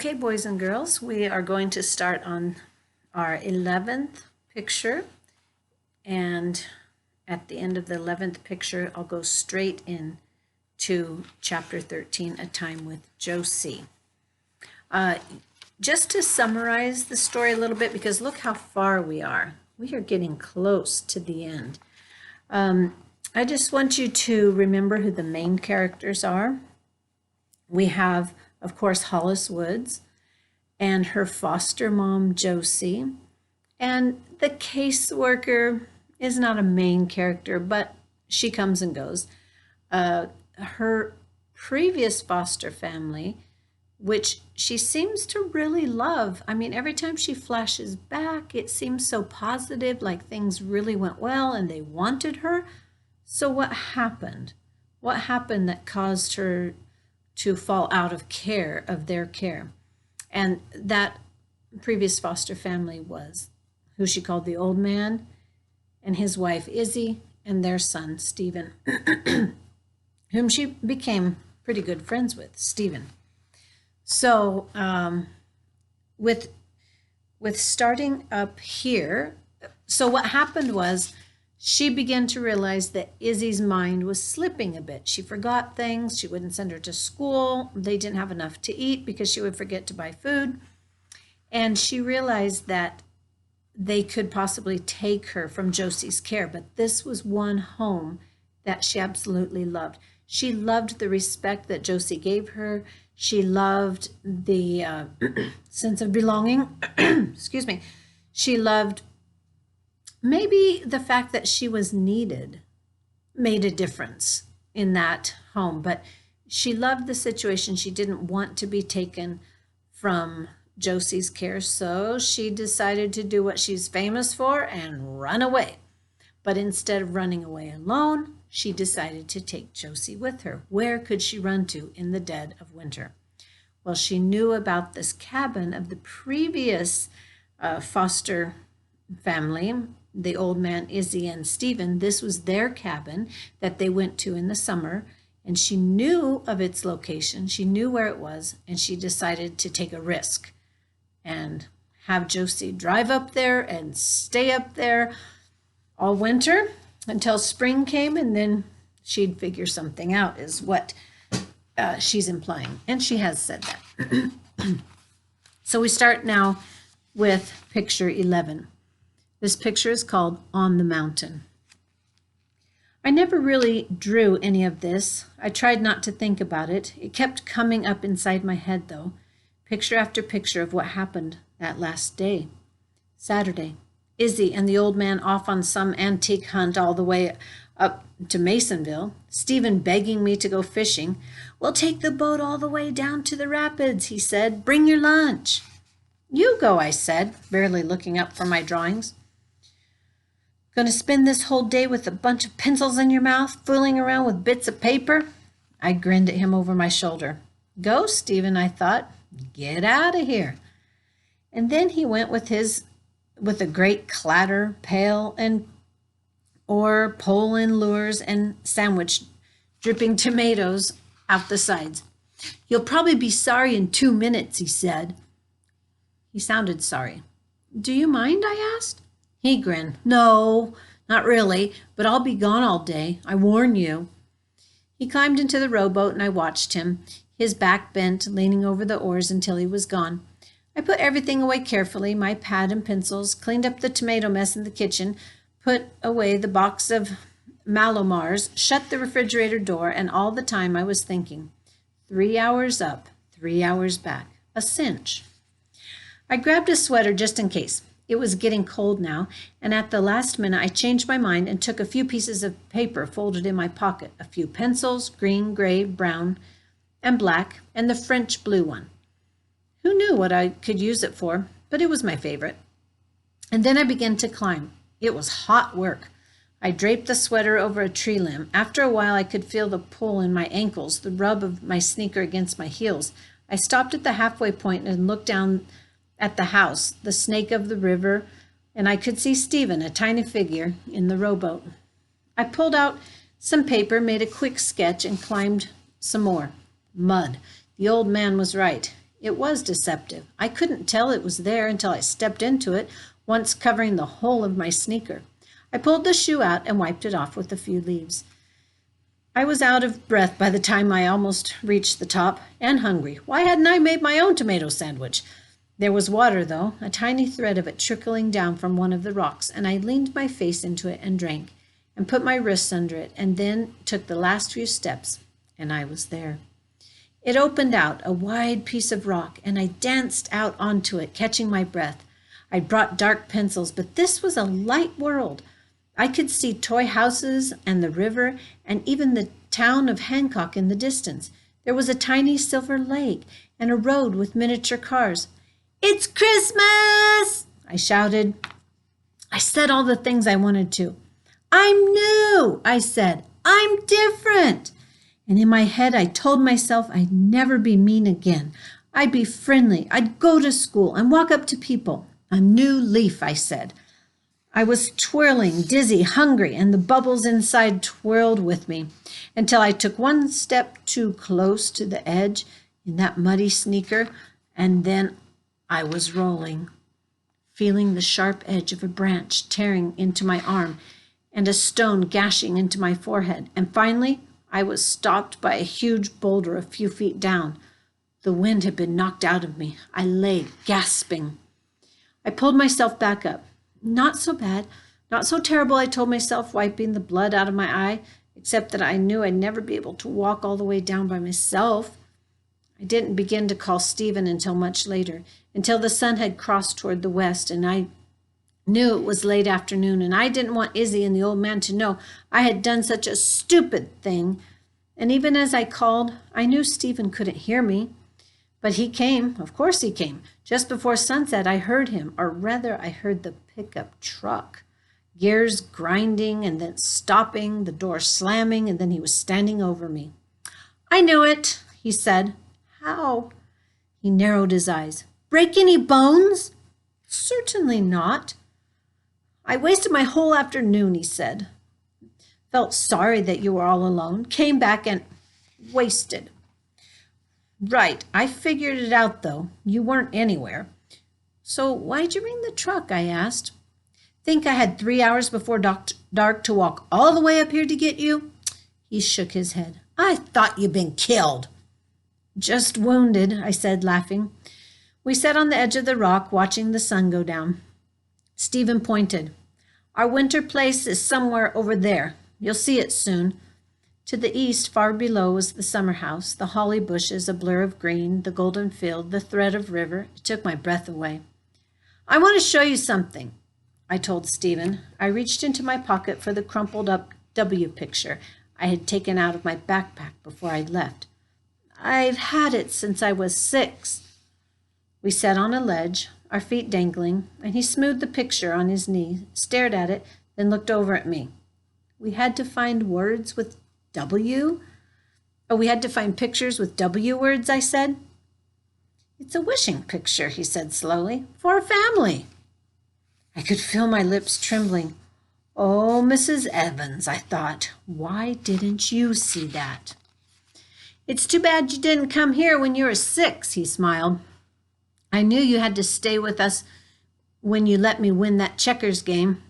Okay, boys and girls, we are going to start on our 11th picture, and at the end of the 11th picture, I'll go straight in to chapter 13, A Time with Josie. Just to summarize the story a little bit, because look how far we are. We are getting close to the end. I just want you to remember who the main characters are. We have, of course, Hollis Woods and her foster mom, Josie. And the caseworker is not a main character, but she comes and goes. Her previous foster family, which she seems to really love. I mean, every time she flashes back, it seems so positive, like things really went well and they wanted her. So what happened? What happened that caused her to fall out of their care? And that previous foster family was who she called the old man and his wife Izzy and their son Stephen, whom she became pretty good friends with, Stephen. So with starting up here, so what happened was she began to realize that Izzy's mind was slipping a bit. She forgot things. She wouldn't send her to school. They didn't have enough to eat because she would forget to buy food. And she realized that they could possibly take her from Josie's care. But this was one home that she absolutely loved. She loved the respect that Josie gave her. She loved the sense of belonging. Excuse me. She loved maybe the fact that she was needed made a difference in that home, but she loved the situation. She didn't want to be taken from Josie's care, so she decided to do what she's famous for and run away. But instead of running away alone, she decided to take Josie with her. Where could she run to in the dead of winter? Well, she knew about this cabin of the previous foster family, the old man, Izzy, and Stephen. This was their cabin that they went to in the summer, and she knew of its location. She knew where it was, and she decided to take a risk and have Josie drive up there and stay up there all winter until spring came, and then she'd figure something out, is what she's implying, and she has said that. So we start now with picture 11. This picture is called On the Mountain. I never really drew any of this. I tried not to think about it. It kept coming up inside my head, though, picture after picture of what happened that last day. Saturday, Izzy and the old man off on some antique hunt all the way up to Masonville. Stephen begging me to go fishing. "We'll take the boat all the way down to the rapids," he said. "Bring your lunch." "You go," I said, barely looking up from my drawings. "Going to spend this whole day with a bunch of pencils in your mouth, fooling around with bits of paper?" I grinned at him over my shoulder. "Go, Stephen," I thought. "Get out of here." And then he went with a great clatter, pail and or pole and lures and sandwich, dripping tomatoes out the sides. "You'll probably be sorry in 2 minutes," he said. He sounded sorry. "Do you mind?" I asked. He grinned. "No, not really, but I'll be gone all day. I warn you." He climbed into the rowboat and I watched him, his back bent, leaning over the oars until he was gone. I put everything away carefully, my pad and pencils, cleaned up the tomato mess in the kitchen, put away the box of Malomars, shut the refrigerator door, and all the time I was thinking, 3 hours up, 3 hours back, a cinch. I grabbed a sweater just in case. It was getting cold now, and at the last minute I changed my mind and took a few pieces of paper folded in my pocket, a few pencils, green, gray, brown, and black, and the French blue one. Who knew what I could use it for, but it was my favorite. And then I began to climb. It was hot work. I draped the sweater over a tree limb. After a while I could feel the pull in my ankles, the rub of my sneaker against my heels. I stopped at the halfway point and looked down at the house, the snake of the river, and I could see Stephen, a tiny figure, in the rowboat. I pulled out some paper, made a quick sketch, and climbed some more. Mud. The old man was right. It was deceptive. I couldn't tell it was there until I stepped into it, once covering the whole of my sneaker. I pulled the shoe out and wiped it off with a few leaves. I was out of breath by the time I almost reached the top, and hungry. Why hadn't I made my own tomato sandwich? There was water, though, a tiny thread of it trickling down from one of the rocks, and I leaned my face into it and drank, and put my wrists under it, and then took the last few steps, and I was there. It opened out, a wide piece of rock, and I danced out onto it, catching my breath. I'd brought dark pencils, but this was a light world. I could see toy houses and the river and even the town of Hancock in the distance. There was a tiny silver lake and a road with miniature cars. "It's Christmas!" I shouted. I said all the things I wanted to. "I'm new," I said. "I'm different." And in my head, I told myself I'd never be mean again. I'd be friendly. I'd go to school and walk up to people. A new leaf, I said. I was twirling, dizzy, hungry, and the bubbles inside twirled with me until I took one step too close to the edge in that muddy sneaker, and then I was rolling, feeling the sharp edge of a branch tearing into my arm and a stone gashing into my forehead. And finally, I was stopped by a huge boulder a few feet down. The wind had been knocked out of me. I lay gasping. I pulled myself back up. Not so bad, not so terrible, I told myself, wiping the blood out of my eye, except that I knew I'd never be able to walk all the way down by myself. I didn't begin to call Stephen until much later, until the sun had crossed toward the west, and I knew it was late afternoon, and I didn't want Izzy and the old man to know I had done such a stupid thing. And even as I called, I knew Stephen couldn't hear me. But he came, of course he came. Just before sunset, I heard him, or rather, I heard the pickup truck. Gears grinding and then stopping, the door slamming, and then he was standing over me. "I knew it," he said. "How?" He narrowed his eyes. "Break any bones?" "Certainly not." "I wasted my whole afternoon," he said. "Felt sorry that you were all alone. Came back and wasted." "Right. I figured it out, though. You weren't anywhere." "So why'd you ring the truck?" I asked. "Think I had 3 hours before dark to walk all the way up here to get you?" He shook his head. "I thought you'd been killed." "Just wounded," I said, laughing. We sat on the edge of the rock, watching the sun go down. Stephen pointed. "Our winter place is somewhere over there. You'll see it soon." To the east, far below, was the summer house, the holly bushes, a blur of green, the golden field, the thread of river. It took my breath away. "I want to show you something," I told Stephen. I reached into my pocket for the crumpled up W picture I had taken out of my backpack before I left. "I've had it since I was 6. We sat on a ledge, our feet dangling, and he smoothed the picture on his knee, stared at it, then looked over at me. We had to find words with W? Oh, we had to find pictures with W words, I said. "It's a wishing picture," he said slowly, "for a family." I could feel my lips trembling. "Oh, Mrs. Evans," I thought, "why didn't you see that?" "It's too bad you didn't come here when you were 6, he smiled. "I knew you had to stay with us when you let me win that checkers game."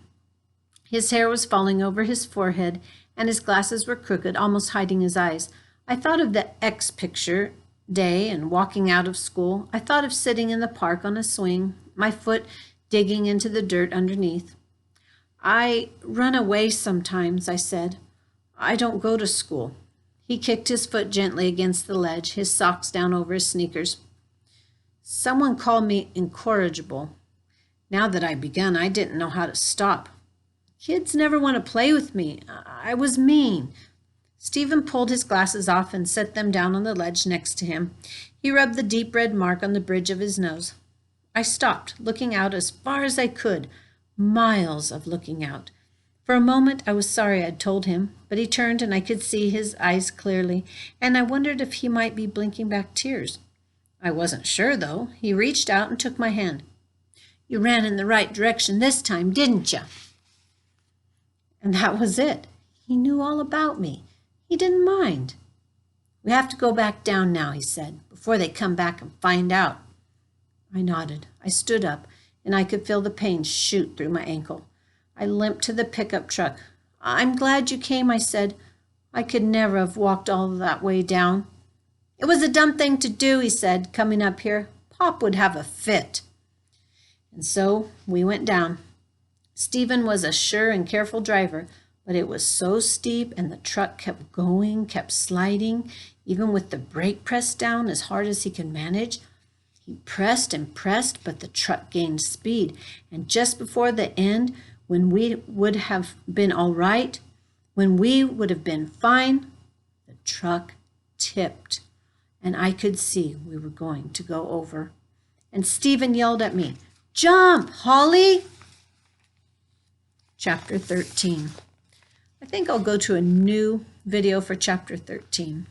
His hair was falling over his forehead, and his glasses were crooked, almost hiding his eyes. I thought of the X picture day and walking out of school. I thought of sitting in the park on a swing, my foot digging into the dirt underneath. "I run away sometimes," I said. "I don't go to school." He kicked his foot gently against the ledge, his socks down over his sneakers. "Someone called me incorrigible. Now that I'd begun, I didn't know how to stop. Kids never want to play with me. I was mean." Stephen pulled his glasses off and set them down on the ledge next to him. He rubbed the deep red mark on the bridge of his nose. I stopped, looking out as far as I could, miles of looking out. For a moment, I was sorry I'd told him, but he turned and I could see his eyes clearly, and I wondered if he might be blinking back tears. I wasn't sure, though. He reached out and took my hand. "You ran in the right direction this time, didn't you?" And that was it. He knew all about me. He didn't mind. We have to go back down now, he said, before they come back and find out. I nodded. I stood up, and I could feel the pain shoot through my ankle. I limped to the pickup truck. I'm glad you came, I said. I could never have walked all that way down. It was a dumb thing to do, he said, coming up here. Pop would have a fit. And so we went down. Stephen was a sure and careful driver, but it was so steep and the truck kept going, kept sliding, even with the brake pressed down as hard as he could manage. He pressed and pressed, but the truck gained speed. And just before the end, when we would have been all right, when we would have been fine, the truck tipped. And I could see we were going to go over. And Stephen yelled at me, "Jump, Holly!" Chapter 13. I think I'll go to a new video for chapter 13.